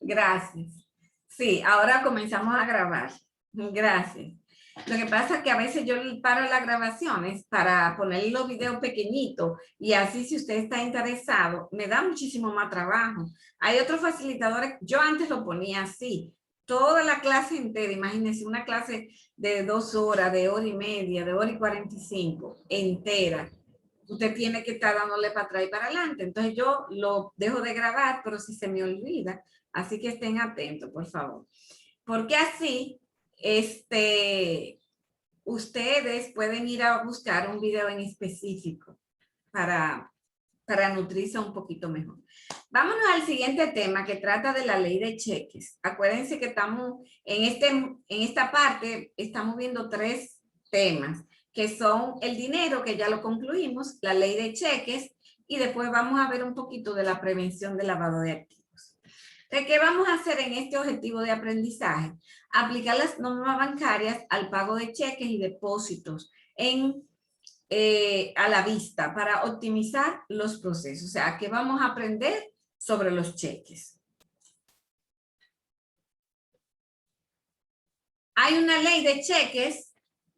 Gracias. Sí, ahora comenzamos a grabar. Gracias. Lo que pasa es que a veces yo paro las grabaciones para poner los videos pequeñitos y así si usted está interesado, me da muchísimo más trabajo. Hay otros facilitadores, yo antes lo ponía así, toda la clase entera, imagínense una clase de 2 horas, de hora y media, de hora y 45, entera. Usted tiene que estar dándole para atrás y para adelante. Entonces yo lo dejo de grabar, pero si se me olvida, así que estén atentos, por favor. Porque así, ustedes pueden ir a buscar un video en específico para nutrirse un poquito mejor. Vámonos al siguiente tema que trata de la ley de cheques. Acuérdense que estamos en esta parte, estamos viendo 3 temas, que son el dinero, que ya lo concluimos, la ley de cheques, y después vamos a ver un poquito de la prevención del lavado de activos. Entonces, ¿qué vamos a hacer en este objetivo de aprendizaje? Aplicar las normas bancarias al pago de cheques y depósitos a la vista para optimizar los procesos. O sea, ¿qué vamos a aprender sobre los cheques? Hay una ley de cheques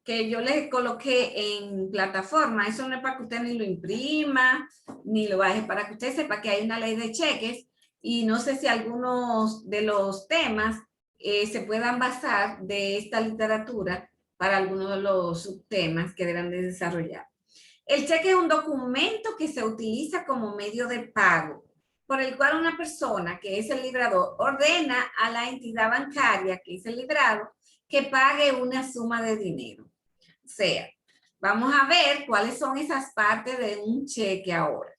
que yo les coloqué en plataforma. Eso no es para que usted ni lo imprima, ni lo baje, para que usted sepa que hay una ley de cheques y no sé si algunos de los temas se puedan basar de esta literatura para algunos de los subtemas que deberán de desarrollar. El cheque es un documento que se utiliza como medio de pago, por el cual una persona, que es el librador, ordena a la entidad bancaria, que es el librado, que pague una suma de dinero. O sea, vamos a ver cuáles son esas partes de un cheque ahora.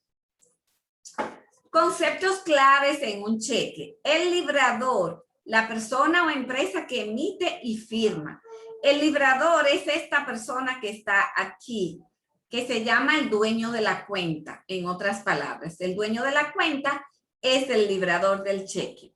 Conceptos claves en un cheque. El librador, la persona o empresa que emite y firma. El librador es esta persona que está aquí, que se llama el dueño de la cuenta, en otras palabras. El dueño de la cuenta es el librador del cheque.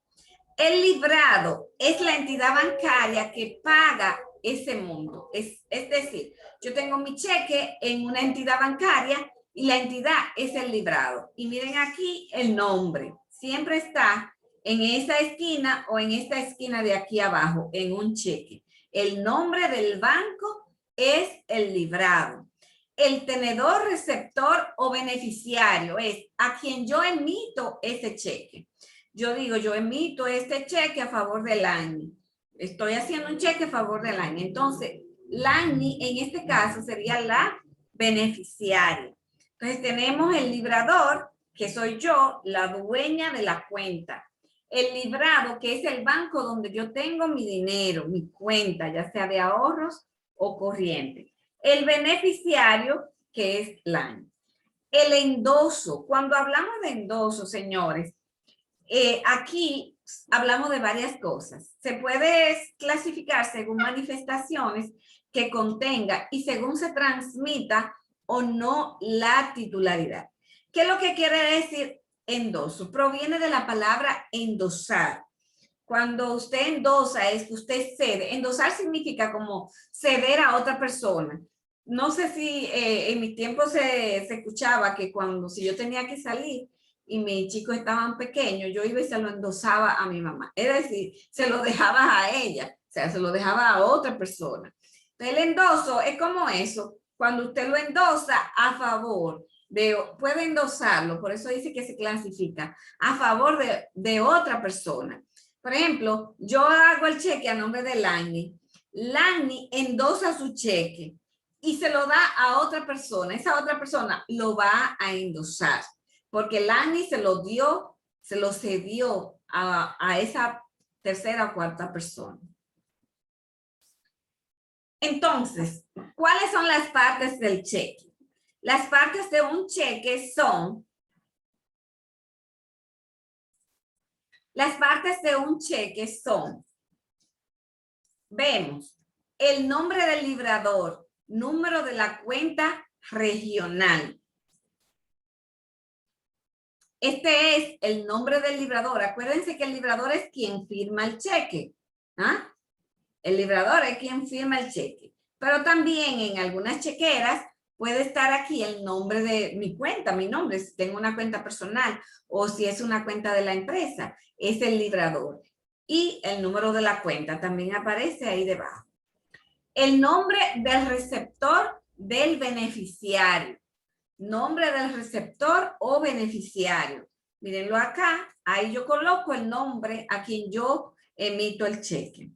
El librado es la entidad bancaria que paga ese monto. Es decir, yo tengo mi cheque en una entidad bancaria y la entidad es el librado. Y miren aquí el nombre. Siempre está en esa esquina o en esta esquina de aquí abajo, en un cheque. El nombre del banco es el librado. El tenedor, receptor o beneficiario es a quien yo emito ese cheque. Yo digo, yo emito este cheque a favor del ANI. Estoy haciendo un cheque a favor del ANI. Entonces, la ANI en este caso sería la beneficiaria. Entonces, tenemos el librador, que soy yo, la dueña de la cuenta. El librado, que es el banco donde yo tengo mi dinero, mi cuenta, ya sea de ahorros o corriente. El beneficiario, que es la ANI. El endoso. Cuando hablamos de endoso, señores, aquí hablamos de varias cosas. Se puede clasificar según manifestaciones que contenga y según se transmita o no la titularidad. ¿Qué es lo que quiere decir endoso? Proviene de la palabra endosar. Cuando usted endosa es que usted cede. Endosar significa como ceder a otra persona. No sé si en mi tiempo se escuchaba que si yo tenía que salir y mis chicos estaban pequeños, yo iba y se lo endosaba a mi mamá. Es decir, se lo dejaba a ella, o sea, se lo dejaba a otra persona. Entonces, el endoso es como eso, cuando usted lo endosa a favor puede endosarlo, por eso dice que se clasifica, a favor de otra persona. Por ejemplo, yo hago el cheque a nombre de Lani. Lani endosa su cheque y se lo da a otra persona. Esa otra persona lo va a endosar porque Lani se lo cedió a esa tercera o cuarta persona. Entonces, ¿cuáles son las partes del cheque? Las partes de un cheque son... Las partes de un cheque son, vemos, el nombre del librador, número de la cuenta regional. Este es el nombre del librador. Acuérdense que el librador es quien firma el cheque. ¿Ah? El librador es quien firma el cheque. Pero también en algunas chequeras puede estar aquí el nombre de mi cuenta, mi nombre, si tengo una cuenta personal o si es una cuenta de la empresa, es el librador. Y el número de la cuenta también aparece ahí debajo. El nombre del receptor del beneficiario. Nombre del receptor o beneficiario. Mírenlo acá, ahí yo coloco el nombre a quien yo emito el cheque.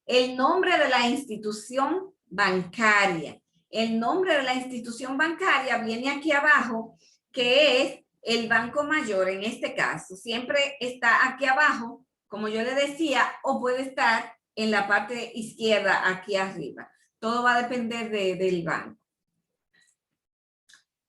El nombre de la institución bancaria. El nombre de la institución bancaria viene aquí abajo, que es el Banco Mayor en este caso. Siempre está aquí abajo, como yo le decía, o puede estar en la parte izquierda aquí arriba. Todo va a depender del banco.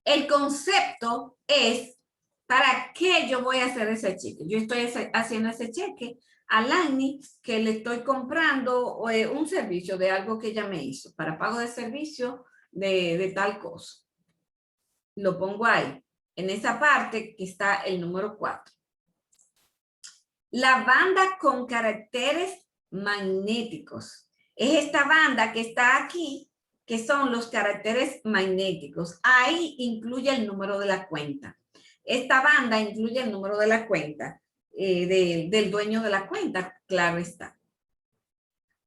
El concepto es, ¿para qué yo voy a hacer ese cheque? Yo estoy haciendo ese cheque a Lani, que le estoy comprando un servicio de algo que ella me hizo, para pago de servicio de tal cosa. Lo pongo ahí, en esa parte que está el número 4. La banda con caracteres magnéticos. Es esta banda que está aquí, que son los caracteres magnéticos. Ahí incluye el número de la cuenta. Esta banda incluye el número de la cuenta del dueño de la cuenta, claro está.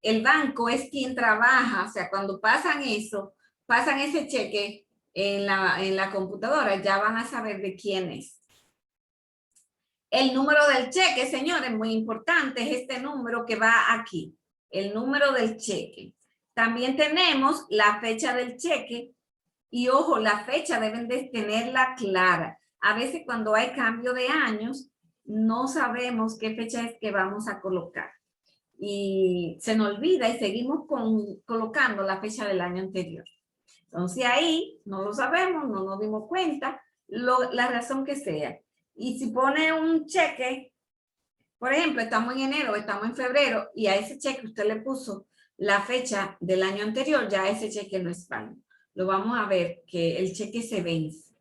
El banco es quien trabaja, o sea, cuando pasan eso, pasan ese cheque en la computadora, ya van a saber de quién es. El número del cheque, señores, muy importante, es este número que va aquí, el número del cheque. También tenemos la fecha del cheque y, ojo, la fecha deben de tenerla clara. A veces cuando hay cambio de años, no sabemos qué fecha es que vamos a colocar. Y se nos olvida y seguimos colocando la fecha del año anterior. Entonces ahí no lo sabemos, no nos dimos cuenta, la razón que sea. Y si pone un cheque, por ejemplo, estamos en enero, estamos en febrero, y a ese cheque usted le puso la fecha del año anterior, ya ese cheque no es válido. Lo vamos a ver que el cheque se vence.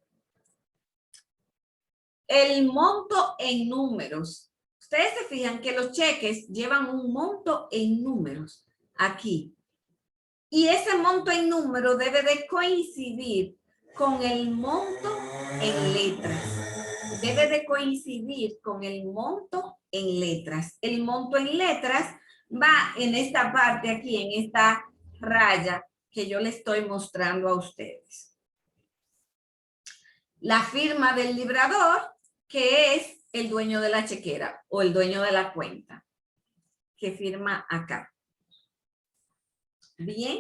El monto en números. Ustedes se fijan que los cheques llevan un monto en números aquí. Y ese monto en número debe de coincidir con el monto en letras. Debe de coincidir con el monto en letras. El monto en letras va en esta parte aquí, en esta raya que yo le estoy mostrando a ustedes. La firma del librador, que es el dueño de la chequera o el dueño de la cuenta, que firma acá. Bien.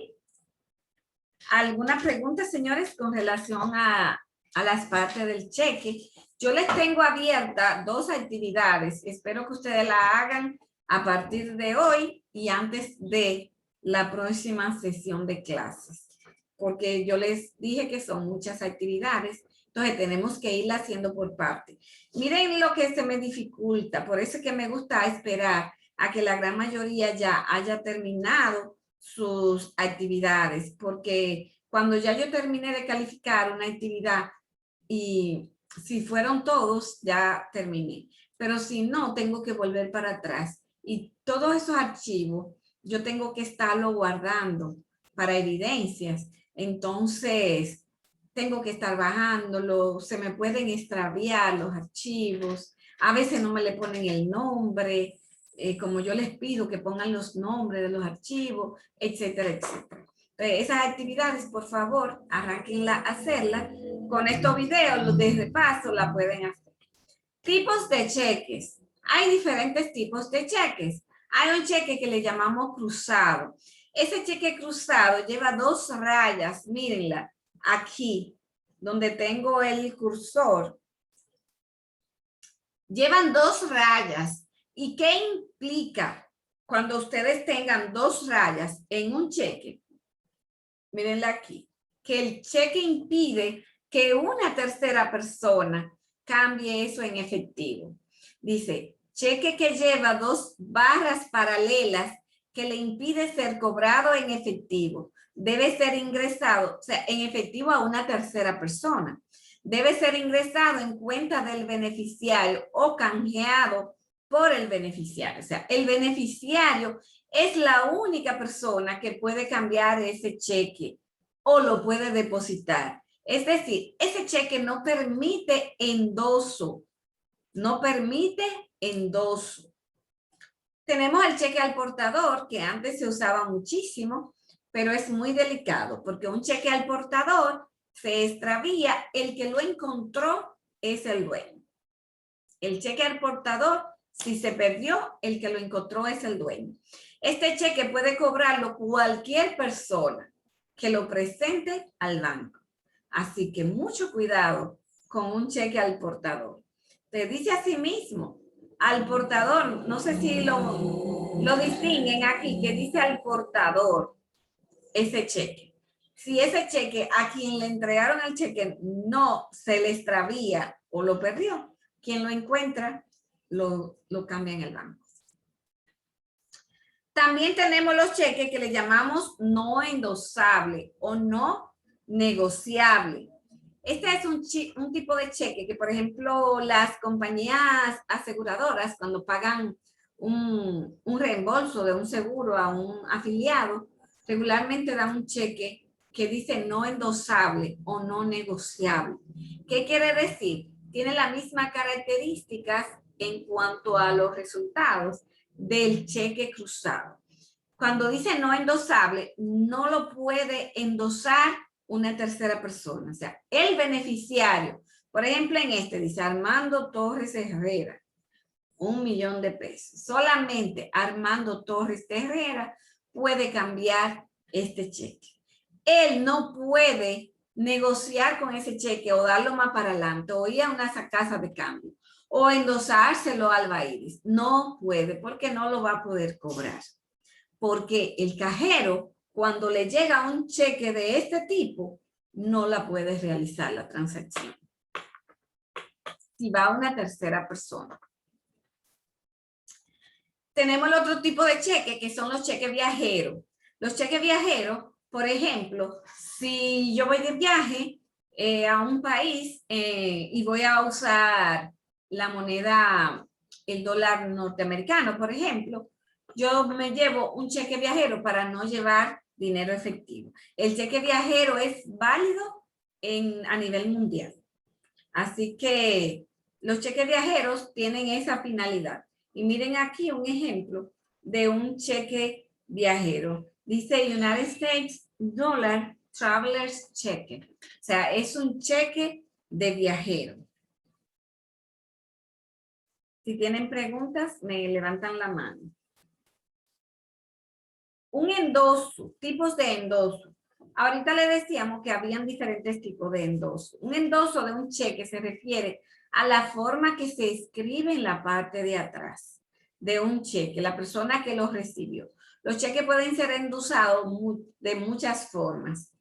¿Alguna pregunta, señores, con relación a las partes del cheque? Yo les tengo abiertas 2 actividades. Espero que ustedes la hagan a partir de hoy y antes de la próxima sesión de clases. Porque yo les dije que son muchas actividades, entonces tenemos que irla haciendo por parte. Miren lo que se me dificulta, por eso es que me gusta esperar a que la gran mayoría ya haya terminado sus actividades, porque cuando ya yo terminé de calificar una actividad y si fueron todos, ya terminé. Pero si no, tengo que volver para atrás. Y todos esos archivos yo tengo que estarlo guardando para evidencias. Entonces, tengo que estar bajándolo, se me pueden extraviar los archivos, a veces no me le ponen el nombre, como yo les pido que pongan los nombres de los archivos, etcétera, etcétera. Esas actividades, por favor, arranquenla a hacerla. Con estos videos, desde paso, la pueden hacer. Tipos de cheques. Hay diferentes tipos de cheques. Hay un cheque que le llamamos cruzado. Ese cheque cruzado lleva 2 rayas, mírenla, aquí, donde tengo el cursor. Llevan 2 rayas. ¿Y qué implica cuando ustedes tengan 2 rayas en un cheque? Mírenla aquí, que el cheque impide que una tercera persona cambie eso en efectivo. Dice, cheque que lleva 2 barras paralelas que le impide ser cobrado en efectivo. Debe ser ingresado, o sea, en efectivo a una tercera persona. Debe ser ingresado en cuenta del beneficiario o canjeado por el beneficiario. O sea, el beneficiario es la única persona que puede cambiar ese cheque o lo puede depositar. Es decir, ese cheque no permite endoso. No permite endoso. Tenemos el cheque al portador, que antes se usaba muchísimo, pero es muy delicado, porque un cheque al portador se extravía, el que lo encontró es el dueño. El cheque al portador, si se perdió, el que lo encontró es el dueño. Este cheque puede cobrarlo cualquier persona que lo presente al banco. Así que mucho cuidado con un cheque al portador. Te dice a sí mismo, al portador, no sé si lo distinguen aquí, que dice al portador ese cheque. Si ese cheque a quien le entregaron el cheque no se le extravía o lo perdió, quien lo encuentra lo cambia en el banco. También tenemos los cheques que le llamamos no endosable o no negociable. Este es un tipo de cheque que, por ejemplo, las compañías aseguradoras, cuando pagan un reembolso de un seguro a un afiliado, regularmente dan un cheque que dice no endosable o no negociable. ¿Qué quiere decir? Tiene las mismas características en cuanto a los resultados del cheque cruzado. Cuando dice no endosable, no lo puede endosar una tercera persona. O sea, el beneficiario, por ejemplo, en este dice Armando Torres Herrera, 1 millón de pesos. Solamente Armando Torres Herrera puede cambiar este cheque. Él no puede negociar con ese cheque o darlo más para adelante o ir a una casa de cambio o endosárselo al Bairis. No puede porque no lo va a poder cobrar. Porque el cajero, cuando le llega un cheque de este tipo, no la puede realizar la transacción. Si va a una tercera persona. Tenemos el otro tipo de cheque, que son los cheques viajeros. Los cheques viajeros, por ejemplo, si yo voy de viaje a un país y voy a usar la moneda, el dólar norteamericano, por ejemplo, yo me llevo un cheque viajero para no llevar dinero efectivo. El cheque viajero es válido a nivel mundial. Así que los cheques viajeros tienen esa finalidad. Y miren aquí un ejemplo de un cheque viajero. Dice United States Dollar Traveler's Cheque. O sea, es un cheque de viajero. Si tienen preguntas, me levantan la mano. Un endoso, tipos de endoso. Ahorita le decíamos que habían diferentes tipos de endoso. Un endoso de un cheque se refiere a la forma que se escribe en la parte de atrás de un cheque, la persona que lo recibió. Los cheques pueden ser endosados de muchas formas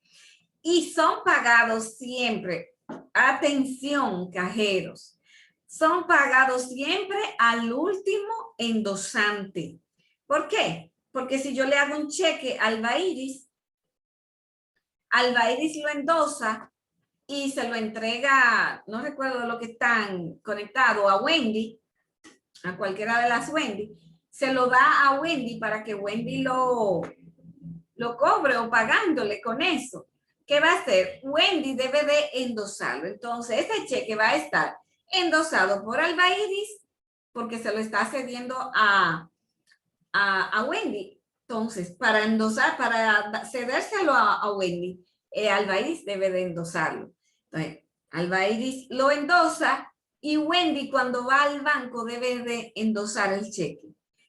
y son pagados siempre, atención cajeros, son pagados siempre al último endosante. ¿Por qué? Porque si yo le hago un cheque al Bairis lo endosa y se lo entrega, no recuerdo lo que están conectados, a Wendy, a cualquiera de las Wendy, se lo da a Wendy para que Wendy lo cobre o pagándole con eso. ¿Qué va a hacer? Wendy debe de endosarlo. Entonces, ese cheque va a estar endosado por Albairis porque se lo está cediendo a Wendy. Entonces, para endosar, para cedérselo a Wendy, Albairis debe de endosarlo. Entonces, Albairis lo endosa y Wendy cuando va al banco debe de endosar el cheque,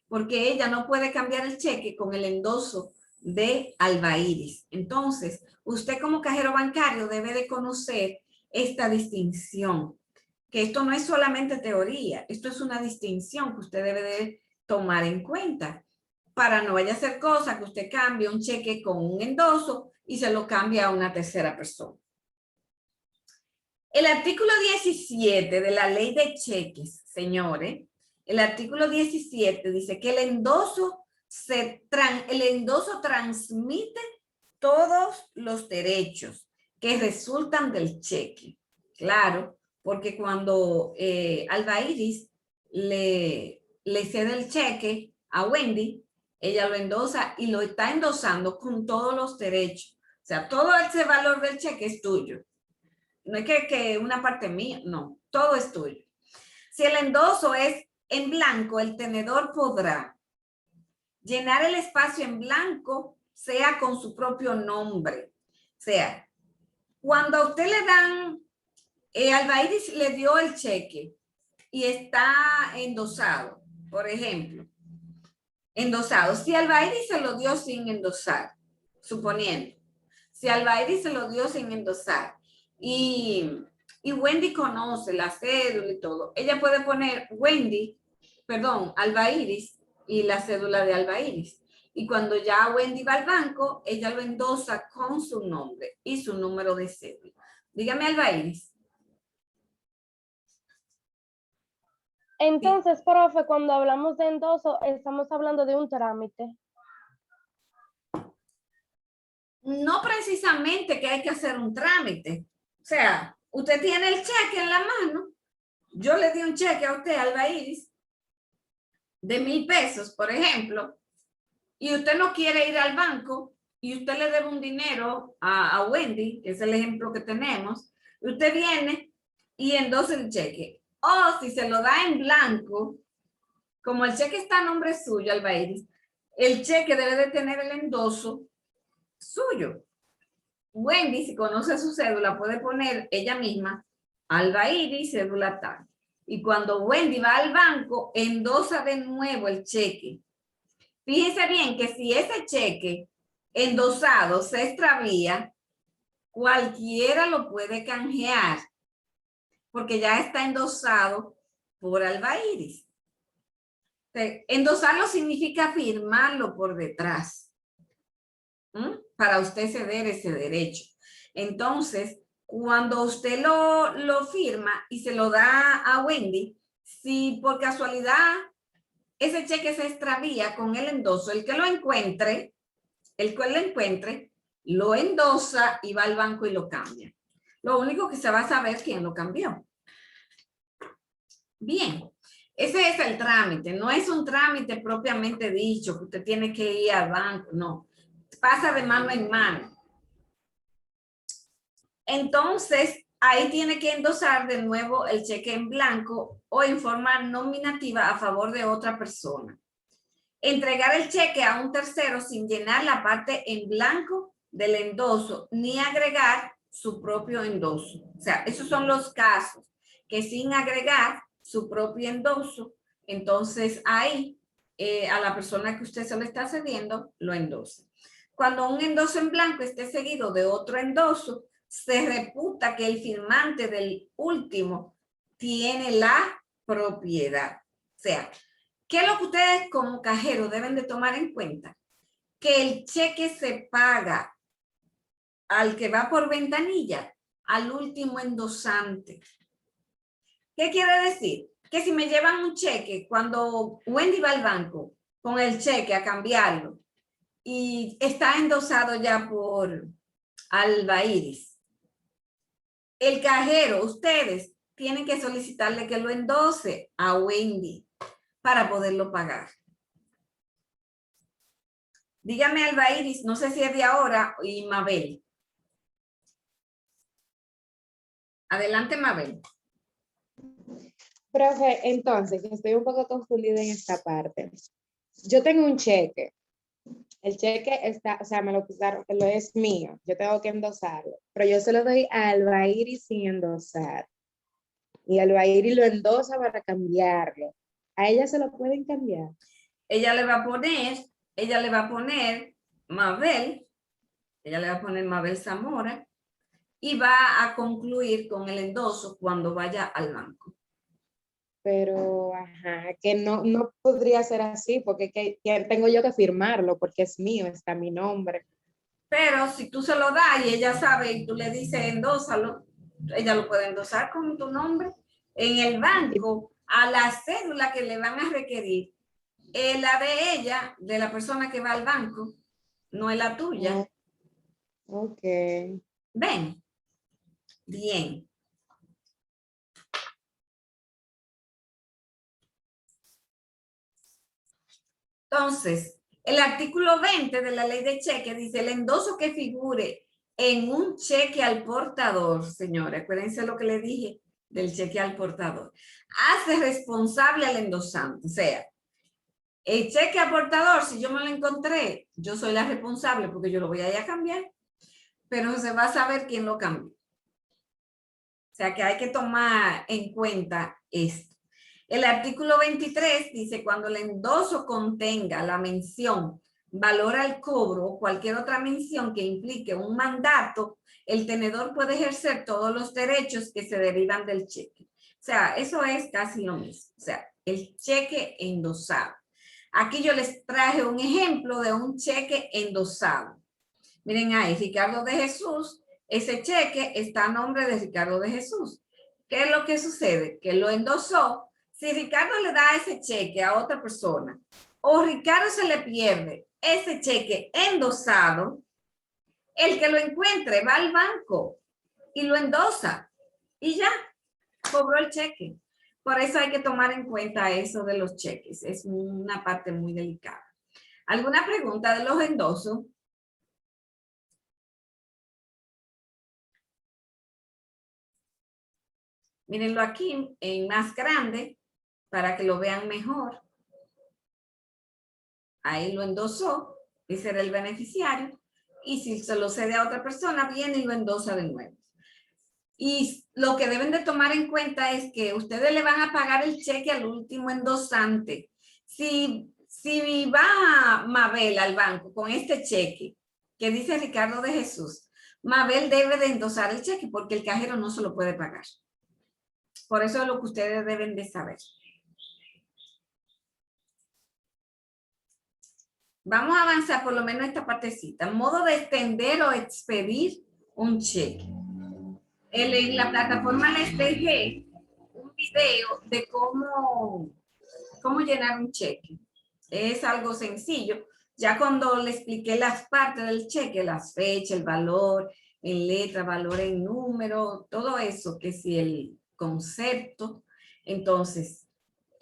porque ella no puede cambiar el cheque con el endoso de Albairis. Entonces, usted como cajero bancario debe de conocer esta distinción, que esto no es solamente teoría, esto es una distinción que usted debe de tomar en cuenta para no vaya a ser cosa que usted cambie un cheque con un endoso y se lo cambie a una tercera persona. El artículo 17 de la ley de cheques, señores, el artículo 17 dice que el endoso transmite todos los derechos que resultan del cheque. Claro, porque cuando Albairis le cede el cheque a Wendy, ella lo endosa y lo está endosando con todos los derechos. O sea, todo ese valor del cheque es tuyo. No es que una parte mía, no, todo es tuyo. Si el endoso es en blanco, el tenedor podrá llenar el espacio en blanco, sea con su propio nombre. O sea, cuando a usted le dan, Albairis le dio el cheque y está endosado, por ejemplo, endosado. Si Albairis se lo dio sin endosar, suponiendo, si Albairis se lo dio sin endosar y Wendy conoce la cédula y todo, ella puede poner Albairis y la cédula de Albairis. Y cuando ya Wendy va al banco, ella lo endosa con su nombre y su número de cédula. Dígame, Albairis. Entonces, profe, cuando hablamos de endoso, estamos hablando de un trámite. No precisamente que hay que hacer un trámite. O sea, usted tiene el cheque en la mano. Yo le di un cheque a usted, Albairis, de 1,000 pesos, por ejemplo, y usted no quiere ir al banco y usted le debe un dinero a Wendy, que es el ejemplo que tenemos, usted viene y endosa el cheque. O si se lo da en blanco, como el cheque está a nombre suyo, Albairis, el cheque debe de tener el endoso suyo. Wendy, si conoce su cédula, puede poner ella misma Albairis, cédula tal. Y cuando Wendy va al banco, endosa de nuevo el cheque. Fíjense bien que si ese cheque endosado se extravía, cualquiera lo puede canjear, porque ya está endosado por Albairis. Endosarlo significa firmarlo por detrás, para usted ceder ese derecho. Entonces, cuando usted lo firma y se lo da a Wendy, si por casualidad ese cheque se extravía con el endoso, el que lo encuentre, lo endosa y va al banco y lo cambia. Lo único que se va a saber quién lo cambió. Bien, ese es el trámite. No es un trámite propiamente dicho, que usted tiene que ir al banco, no. Pasa de mano en mano. Entonces, ahí tiene que endosar de nuevo el cheque en blanco o en forma nominativa a favor de otra persona. Entregar el cheque a un tercero sin llenar la parte en blanco del endoso ni agregar su propio endoso. O sea, esos son los casos que sin agregar su propio endoso, entonces ahí a la persona que usted se lo está cediendo lo endosa. Cuando un endoso en blanco esté seguido de otro endoso, se reputa que el firmante del último tiene la propiedad. O sea, ¿qué es lo que ustedes como cajero deben de tomar en cuenta? Que el cheque se paga al que va por ventanilla, al último endosante. ¿Qué quiere decir? Que si me llevan un cheque, cuando Wendy va al banco con el cheque a cambiarlo y está endosado ya por Albairis, el cajero, ustedes tienen que solicitarle que lo endose a Wendy para poderlo pagar. Dígame, Albairis, no sé si es de ahora, y Mabel. Adelante, Mabel. Profe, entonces, estoy un poco confundida en esta parte. Yo tengo un cheque. El cheque está, o sea, me lo pusieron, que lo es mío. Yo tengo que endosarlo. Pero yo se lo doy a Albairis sin endosar. Y Albairis lo endosa para cambiarlo. ¿A ella se lo pueden cambiar? Ella le va a poner Mabel, ella le va a poner Mabel Zamora y va a concluir con el endoso cuando vaya al banco. Pero, ajá, que no podría ser así, porque que tengo yo que firmarlo, porque es mío, está mi nombre. Pero si tú se lo das y ella sabe y tú le dices endósalo, ella lo puede endosar con tu nombre. En el banco, a la cédula que le van a requerir, es la de ella, de la persona que va al banco, no es la tuya. Ok. ¿Ven? Bien. Entonces, el artículo 20 de la ley de cheque dice: el endoso que figure en un cheque al portador, señora, acuérdense lo que le dije del cheque al portador, hace responsable al endosante. O sea, el cheque al portador, si yo me lo encontré, yo soy la responsable porque yo lo voy a ir a cambiar, pero se va a saber quién lo cambió. O sea que hay que tomar en cuenta esto. El artículo 23 dice, cuando el endoso contenga la mención valor al cobro o cualquier otra mención que implique un mandato, el tenedor puede ejercer todos los derechos que se derivan del cheque. O sea, eso es casi lo mismo. O sea, el cheque endosado. Aquí yo les traje un ejemplo de un cheque endosado. Miren ahí, Ricardo de Jesús. Ese cheque está a nombre de Ricardo de Jesús. ¿Qué es lo que sucede? Que lo endosó. Si Ricardo le da ese cheque a otra persona o Ricardo se le pierde ese cheque endosado, el que lo encuentre va al banco y lo endosa y ya, cobró el cheque. Por eso hay que tomar en cuenta eso de los cheques. Es una parte muy delicada. ¿Alguna pregunta de los endosos? Mírenlo aquí en más grande para que lo vean mejor. Ahí lo endosó, ese era el beneficiario. Y si se lo cede a otra persona, viene y lo endosa de nuevo. Y lo que deben de tomar en cuenta es que ustedes le van a pagar el cheque al último endosante. Si va Mabel al banco con este cheque que dice Ricardo de Jesús, Mabel debe de endosar el cheque porque el cajero no se lo puede pagar. Por eso es lo que ustedes deben de saber. Vamos a avanzar por lo menos esta partecita. Modo de extender o expedir un cheque. En la plataforma les dejé un video de cómo llenar un cheque. Es algo sencillo. Ya cuando le expliqué las partes del cheque, las fechas, el valor en letra, valor en número, todo eso, que si el concepto. Entonces,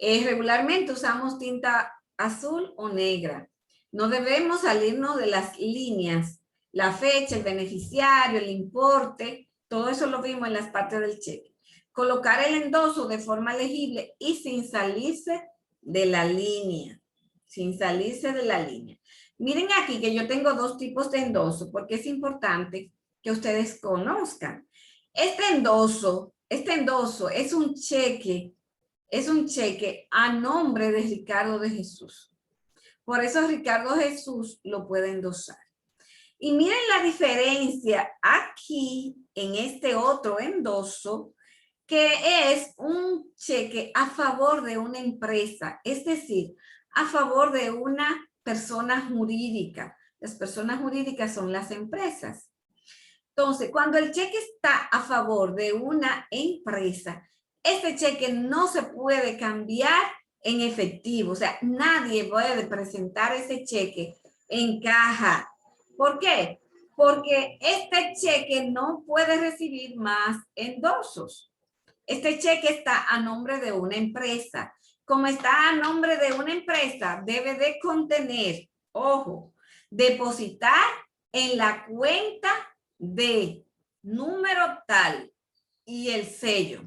regularmente usamos tinta azul o negra. No debemos salirnos de las líneas, la fecha, el beneficiario, el importe, todo eso lo vimos en las partes del cheque. Colocar el endoso de forma legible y sin salirse de la línea, sin salirse de la línea. Miren aquí que yo tengo dos tipos de endoso porque es importante que ustedes conozcan. Este endoso es un cheque a nombre de Ricardo de Jesús. Por eso Ricardo Jesús lo puede endosar. Y miren la diferencia aquí en este otro endoso, que es un cheque a favor de una empresa, es decir, a favor de una persona jurídica. Las personas jurídicas son las empresas. Entonces, cuando el cheque está a favor de una empresa, este cheque no se puede cambiar en efectivo. O sea, nadie puede presentar ese cheque en caja. ¿Por qué? Porque este cheque no puede recibir más endosos. Este cheque está a nombre de una empresa. Como está a nombre de una empresa, debe de contener, ojo, depositar en la cuenta de número tal y el sello.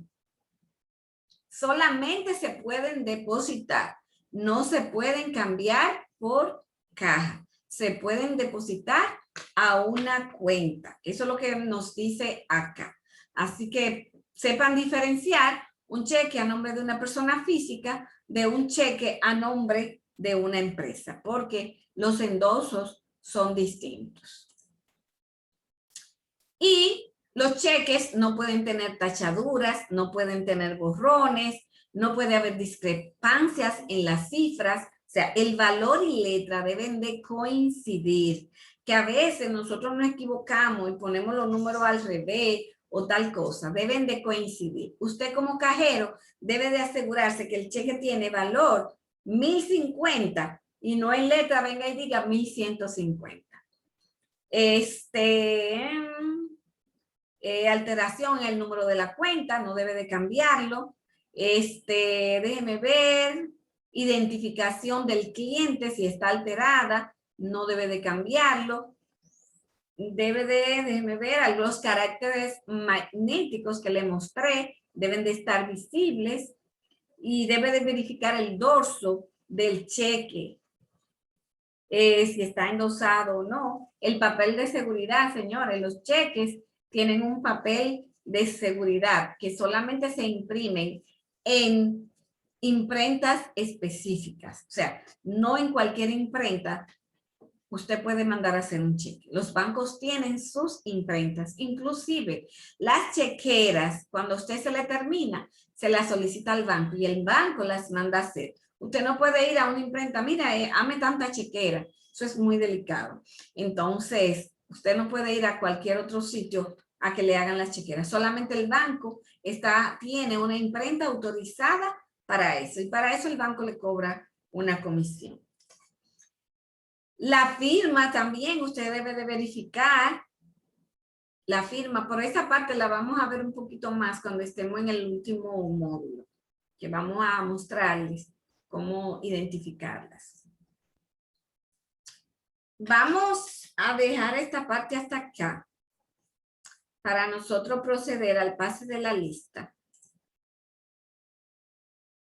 Solamente se pueden depositar, no se pueden cambiar por caja. Se pueden depositar a una cuenta. Eso es lo que nos dice acá. Así que sepan diferenciar un cheque a nombre de una persona física de un cheque a nombre de una empresa, porque los endosos son distintos. Y los cheques no pueden tener tachaduras, no pueden tener borrones, no puede haber discrepancias en las cifras. O sea, el valor y letra deben de coincidir, que a veces nosotros nos equivocamos y ponemos los números al revés o tal cosa, deben de coincidir. Usted como cajero debe de asegurarse que el cheque tiene valor 1050 y no en letra venga y diga 1150. Alteración en el número de la cuenta, no debe de cambiarlo. Déjeme ver, identificación del cliente, si está alterada, no debe de cambiarlo. déjeme ver, los caracteres magnéticos que le mostré deben de estar visibles y debe de verificar el dorso del cheque, si está endosado o no. El papel de seguridad, señores, los cheques tienen un papel de seguridad que solamente se imprimen en imprentas específicas. O sea, no en cualquier imprenta usted puede mandar a hacer un cheque. Los bancos tienen sus imprentas, inclusive las chequeras, cuando usted se le termina, se las solicita al banco y el banco las manda a hacer. Usted no puede ir a una imprenta, mira, hame tanta chequera, eso es muy delicado. Entonces, usted no puede ir a cualquier otro sitio a que le hagan las chequeras. Solamente el banco tiene una imprenta autorizada para eso y para eso el banco le cobra una comisión. La firma también usted debe de verificar la firma. Por esa parte la vamos a ver un poquito más cuando estemos en el último módulo, que vamos a mostrarles cómo identificarlas. Vamos a dejar esta parte hasta acá para nosotros proceder al pase de la lista.